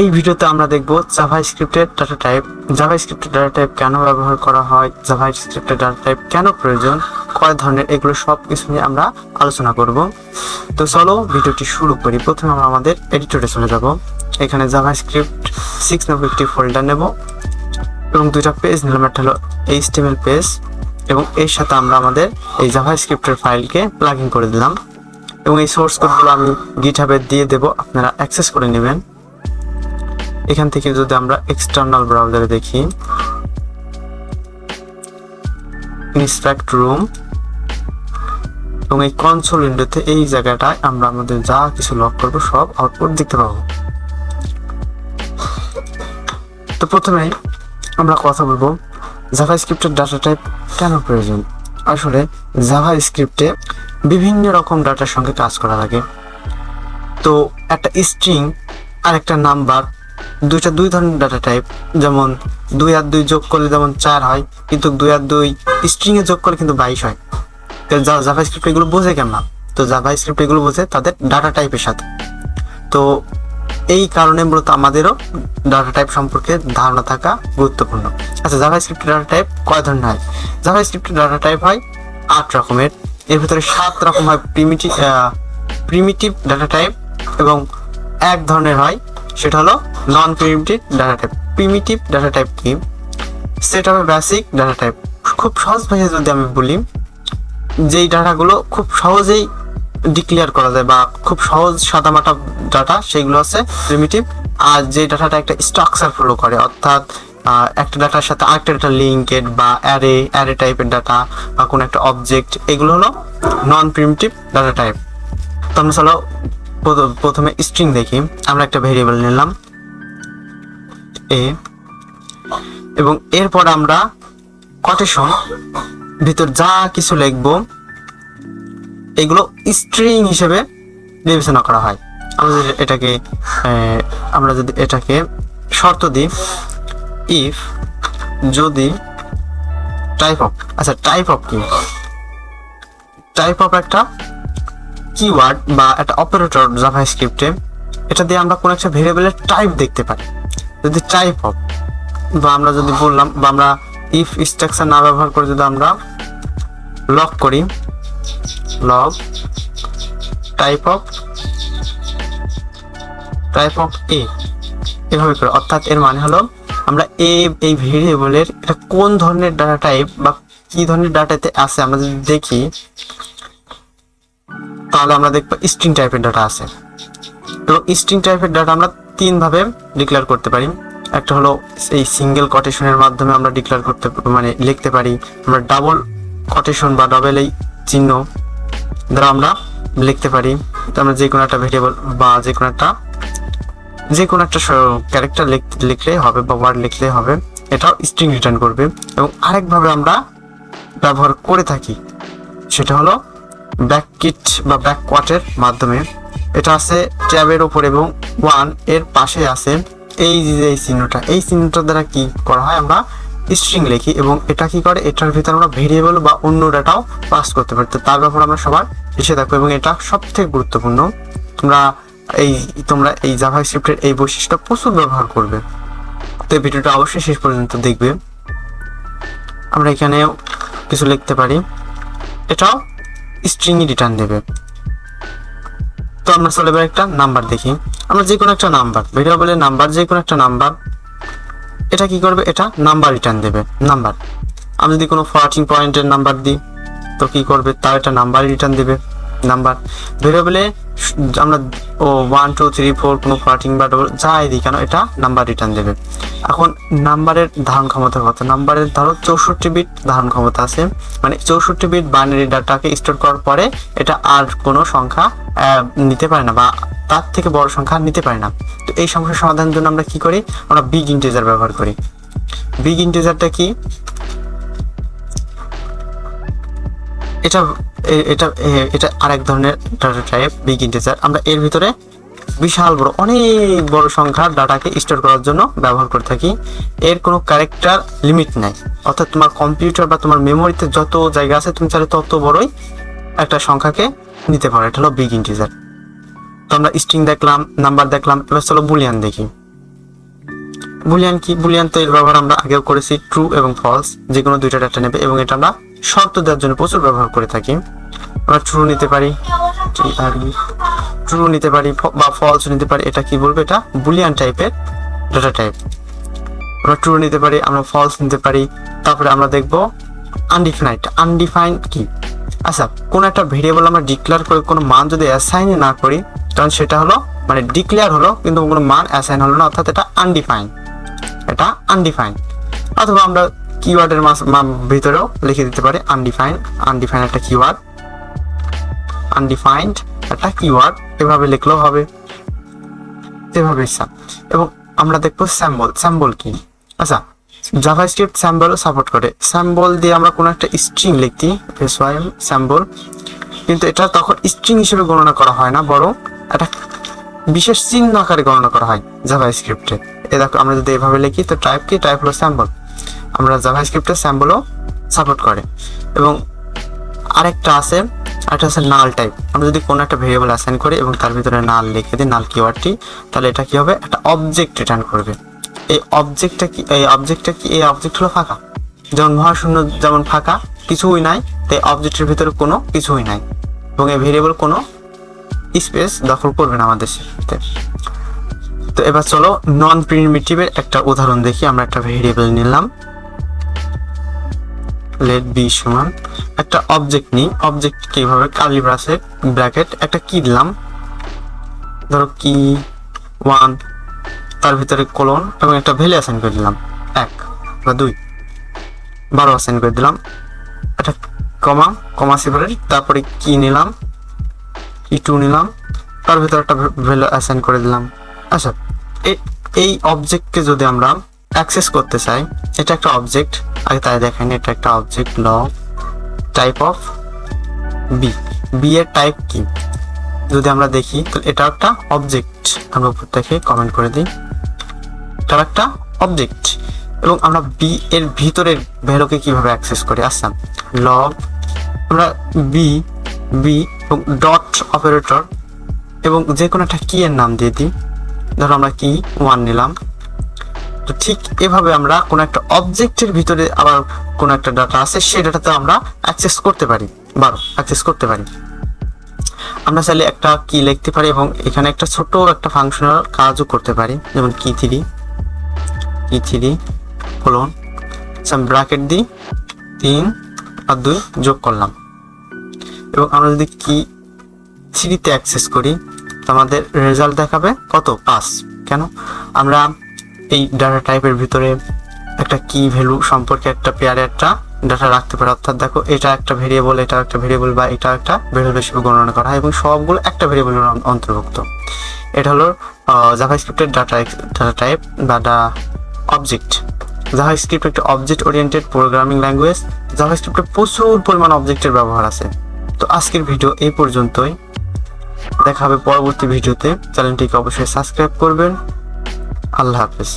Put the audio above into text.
এই ভিডিওতে আমরা দেখব জাভাস্ক্রিপ্টের ডাটা টাইপ, জাভাস্ক্রিপ্টের ডাটা টাইপ কেন ব্যবহার করা হয়, জাভাস্ক্রিপ্টের ডাটা টাইপ কেন প্রয়োজন, কয় ধরনের, এগুলো সব কিছু নিয়ে আমরা আলোচনা করব। তো চলো ভিডিওটি শুরু করি। প্রথমে আমরা আমাদের এডিটরে চলে যাব। এখানে জাভাস্ক্রিপ্ট 6 নামক একটি ফোল্ডার নেব এবং দুইটা পেজ নিলাম, একটা হলো HTML পেজ এবং এর সাথে আমরা আমাদের এই জাভাস্ক্রিপ্টের ফাইলকে প্লাগইন করে দিলাম এবং এই সোর্স কোডগুলো আমি গিটহাবে দিয়ে দেব, আপনারা অ্যাক্সেস করে নেবেন। এখান থেকে যদি আমরা এক্সটার্নাল ব্রাউজারে দেখি, ইনস্পেক্ট রুম এবং এই কনসোল উইন্ডোতে এই জায়গাটায় আমরা আমাদের যা কিছু লগ করব সব আউটপুট দেখতে পাবো। তো প্রথমে আমরা কথা বলবো জাভাস্ক্রিপ্টের ডাটা টাইপ কেন প্রয়োজন। আসলে জাভাস্ক্রিপ্টে বিভিন্ন রকম ডাটার সঙ্গে কাজ করা লাগে। তো একটা স্ট্রিং আর একটা নাম্বার, দুই ধরনের ডাটা টাইপ। যেমন 2 আর 2 যোগ করলে যেমন 4 হয়, কিন্তু 2 আর 2 স্ট্রিং এ যোগ করলে কিন্তু 22 হয়। তো জাভাস্ক্রিপ্ট এগুলো বোঝে কেমন? তো জাভাস্ক্রিপ্ট এগুলো বোঝে তাদের ডাটা টাইপের সাথে। তো এই কারণে মূলত আমাদেরও ডাটা টাইপ সম্পর্কে ধারণা থাকা গুরুত্বপূর্ণ। আচ্ছা, জাভাস্ক্রিপ্টের ডাটা টাইপ কয় ধরনের হয়? জাভাস্ক্রিপ্টের ডাটা টাইপ হয় 8 রকমের। এর ভিতরে 7 রকম হয় প্রিমিটিভ ডাটা টাইপ এবং এক ধরনের হয়, সেটা হলো non primitive data type. Primitive data type কি? সেট হবে বেসিক ডাটা টাইপ। খুব সহজ ভাষায় যদি আমি বলি, যেই ডাটাগুলো খুব সহজেই ডিক্লেয়ার করা যায় বা খুব সহজ সাদামাটা ডাটা, সেগুলো আছে প্রিমিটিভ। আর যে ডাটাটা একটা স্ট্রাকচার ফলো করে, অর্থাৎ একটা ডাটার সাথে আরেকটা ডাটা লিঙ্কেড বা অ্যারে টাইপের ডাটা বা কোনো একটা অবজেক্ট, এগুলো হলো নন প্রিমিটিভ ডাটা টাইপ। তো আমরা চলো প্রথমে স্ট্রিং দেখি। আমরা একটা ভেরিয়েবল নিলাম এ এবং এরপর আমরা কোটেশন ভিতর যা কিছু লিখবো এগুলো স্ট্রিং হিসেবে বিবেচনা করা হয়। আমরা যদি এটাকে শর্ত দিই, ইফ যদি টাইপ অফ, আচ্ছা টাইপ অফ কি? টাইপ অফ একটা কিওয়ার্ড বা একটা অপারেটর জাভাস্ক্রিপ্টে, এটা দিয়ে আমরা কোন একটা ভেরিয়েবলের টাইপ দেখতে পাই। যদি টাইপ অফ বা আমরা যদি বললাম বা আমরা ইফ স্ট্রাকচার না ব্যবহার করে যদি আমরা লগ করি, লগ টাইপ অফ এ এভাবে করে, অর্থাৎ এর মানে হলো আমরা এই ভেরিয়েবলের এটা কোন ধরনের ডাটা টাইপ বা কি ধরনের ডাটাতে আছে আমরা যদি দেখি, তাহলে আমরা দেখবো স্ট্রিং টাইপের ডাটা আছে। তো স্ট্রিং টাইপের ডাটা আমরা 3 ভাবে ডিক্লেয়ার করতে পারি। একটা হলো এই সিঙ্গেল কোটেশনের মাধ্যমে আমরা ডিক্লেয়ার করতে লিখতে পারি। আমরা ডাবল কোটেশন বা ডাবল এই চিহ্ন দ্বারা আমরা লিখতে পারি। তো আমরা যে কোনো একটা ভেরিয়েবল বা যে কোনো একটা ক্যারেক্টার লিখলেই হবে বা ওয়ার্ড লিখলেই হবে, এটাও স্ট্রিং রিটার্ন করবে। এবং আরেকভাবে আমরা ব্যবহার করে থাকি, সেটা হলো ব্যাককিট বা ব্যাকওয়ার্টের মাধ্যমে। এটা আছে ট্যাবের উপর এবং 1 এর পাশে আছে এই যে এই চিহ্নটা দ্বারা কি করা হয়, আমরা স্ট্রিং লিখি এবং এটা কি করে, এটার ভিতরে আমরা ভেরিয়েবল বা অন্য ডাটাও পাস করতে পারি। তো তার ব্যাপারে আমরা সবার এসে থাকবো এবং এটা সবথেকে গুরুত্বপূর্ণ। তোমরা এই জাভাস্ক্রিপ্টের এই বৈশিষ্ট্য প্রচুর ব্যবহার করবে। তো এই ভিডিওটা অবশ্যই শেষ পর্যন্ত দেখবে। আমরা এখানে কিছু লিখতে পারি, এটাও স্ট্রিং রিটার্ন দেবে। তো আমরা চলে এবার একটা নাম্বার দেখি। আমরা যে কোনো একটা নাম্বার, ভেরিয়েবলের নাম্বার, যে কোনো একটা নাম্বার, এটা কি করবে, এটা নাম্বার রিটার্ন দেবে। নাম্বার আমি যদি কোনো ফ্লোটিং পয়েন্টের নাম্বার দিই, তো কি করবে, তার একটা নাম্বার রিটার্ন দেবে। নাম্বার ভেরিয়েবলে আমরা 1 2 3 4 কোনো ফ্লোটিং বা ডবল যাই দিই কেন, এটা নাম্বার রিটার্ন দেবে। এখন নাম্বারের ধারণ ক্ষমতা কত? নাম্বারের ধরো 64 বিট ধারণ ক্ষমতা আছে, মানে 64 বিট বাইনারি ডাটাকে স্টোর করার পরে এটা আর কোনো সংখ্যা নিতে পারে না বা তার থেকে বড় সংখ্যা নিতে পারে না। তো এই সমস্যার সমাধানের জন্য আমরা কি করি, আমরা বিগ ইন্টিজার ব্যবহার করি। বিগ ইন্টিজারটা কি? এটা আরেক ধরনের ডাটা টাইপ বিগ ইন্টিজার। আমরা এর ভিতরে বিশাল বড় অনেক বড় সংখ্যার ডাটাকে স্টোর করার জন্য ব্যবহার করে থাকি। এর কোনো ক্যারেক্টার লিমিট নাই, অর্থাৎ তোমার কম্পিউটার বা তোমার মেমোরিতে যত জায়গা আছে তুমি চাইলে তত বড়ই একটা সংখ্যাকে নিতে পারো। এটা হলো বিগ ইন্টিজার। তো আমরা স্ট্রিং দেখলাম, নাম্বার দেখলাম, এবার চলো বুলিয়ান দেখি। বুলিয়ান কি? বুলিয়ান তো এর ব্যবহার আমরা আগেও করেছি, ট্রু এবং ফলস যে কোনো দুইটা ডাটা নেবে, এবং এটা আমরা শর্ত দেওয়ার জন্য প্রচুর ব্যবহার করে থাকি। আমরা ট্রু নিতে পারি, ট্রু নিতে পারি বা ফলস নিতে পারি। এটা কি বলবো? এটা বুলিয়ান টাইপের ডাটা টাইপ। আমরা ট্রু নিতে পারি, আমরা ফলস নিতে পারি। তারপরে আমরা দেখবো আনডিফাইন্ড। আনডিফাইন্ড কি? আচ্ছা, কোন একটা ভেরিয়েবল আমরা ডিক্লেয়ার করে কোনো মান যদি অ্যাসাইন না করি, তখন সেটা হলো মানে ডিক্লেয়ার হলো কিন্তু কোনো মান অ্যাসাইন হলো না, অর্থাৎ এটা আনডিফাইন্ড। এটা আনডিফাইন্ড। অথবা আমরা কিওয়ার্ডের ভিতরেও লিখে দিতে পারি আনডিফাইন্ড। আনডিফাইন্ড একটা কিওয়ার্ড, আনডিফাইন্ড একটা কিওয়ার্ড, এভাবে লিখলেও হবে, যেভাবে ইচ্ছা। এবং আমরা দেখবো স্যাম্বল। স্যাম্বল কি? আচ্ছা, জাভাস্ক্রিপ্ট স্যাম্বল সাপোর্ট করে। স্যাম্বল দিয়ে আমরা কোনো একটা স্ট্রিং লিখতি, স্যাম্বল, কিন্তু এটা তখন স্ট্রিং হিসেবে গণনা করা হয় না, বরং একটা বিশেষ চিহ্ন আকারে গণনা করা হয় জাভাস্ক্রিপ্টে। এ দেখো, আমরা যদি এভাবে লিখি তো টাইপ কি? টাইপ হলো স্যাম্বল। আমরা জাভাস্ক্রিপ্টে স্যাম্বলও সাপোর্ট করে। এবং আরেকটা আছে নাল টাইপ। আমরা যদি কোনো একটা ভেরিয়েবল অ্যাসাইন করি এবং তার ভিতরে নাল লিখে দিই, নাল কিওয়ার্ডটি, তাহলে এটা কি হবে? একটা অবজেক্ট রিটার্ন করবে। এই অবজেক্টটা কি? এই অবজেক্ট হলো ফাঁকা। যেমন মহাশূন্য যেমন ফাঁকা, কিছুই নাই, তাই অবজেক্টের ভিতরে কোনো কিছুই নাই, এবং এই ভেরিয়েবল কোনো স্পেস দখল করবে না আমাদের সাথে। তো এবার চলো নন প্রিমিটিভের একটা উদাহরণ দেখি। আমরা একটা ভেরিয়েবল নিলাম, লেট বি সমান একটা অবজেক্ট নিই। অবজেক্ট কিভাবে? কার্লি ব্র্যাকেট একটা কি দিলাম, ধরো কি 1, তার ভিতরে কোলন এবং একটা ভ্যালু অ্যাসাইন করে দিলাম 1 বা 2, 12 অ্যাসাইন করে দিলাম। একটা কমা সেপারেট, তারপরে কি নিলাম, কি2 নিলাম, তার ভিতরে একটা ভ্যালু অ্যাসাইন করে দিলাম। আচ্ছা, এই অবজেক্টকে যদি আমরা অ্যাক্সেস করতে চাই, এটা একটা অবজেক্ট, আগে তাই দেখাইনি, এটা একটা object. Log type of B এর টাইপ কি? যদি আমরা দেখি তো এটা একটা অবজেক্ট। আমরা উপর থেকে কমেন্ট করে দিই, এটা একটা অবজেক্ট। এবং আমরা বি এর ভিতরের ভ্যালুকে কিভাবে অ্যাক্সেস করি? আচ্ছা, লগ আমরা বি এবং ডট অপারেটর এবং যে কোনো একটা কি এর নাম দিয়ে দিই, ধরো আমরা কি 1 নিলাম। তো ঠিক এভাবে আমরা কোনো একটা অবজেক্টের ভিতরে আবার কোনো একটা ডাটা আছে, সেই ডাটাতে আমরা অ্যাক্সেস করতে পারি, অ্যাক্সেস করতে পারি। আমরা চাইলে একটা কি লিখতে পারি এবং এখানে একটা ছোট একটা ফাংশনাল কাজও করতে পারি, যেমন কি3 কোলন ব্র্যাকেট দিই 3 আর 2 যোগ করলাম। এবং আমরা যদি কি 3তে অ্যাক্সেস করি তো আমাদের রেজাল্ট দেখাবে কত? 5। কেন? আমরা এই ডাটা টাইপের ভিতরে একটা কি ভ্যালু সম্পর্কে একটা পেয়ারে একটা ডাটা রাখতে পারি। অর্থাৎ দেখো, এটা একটা ভেরিয়েবল, এটা একটা ভেরিয়েবল, বা এটা একটা ভেরিয়েবল হিসেবে গণনা করা হয় এবং সবগুলো একটা ভেরিয়েবলের অন্তর্ভুক্ত। এটা হলো জাভাস্ক্রিপ্টের ডাটা টাইপ বা অবজেক্ট। জাভাস্ক্রিপ্ট একটা অবজেক্ট ওরিয়েন্টেড প্রোগ্রামিং ল্যাঙ্গুয়েজ। জাভাস্ক্রিপ্টে প্রচুর পরিমাণ অবজেক্টের ব্যবহার আছে। তো আজকের ভিডিও এই পর্যন্তই, দেখা হবে পরবর্তী ভিডিওতে। চ্যানেলটিকে অবশ্যই সাবস্ক্রাইব করবেন। আল্লাহ হাফেজ।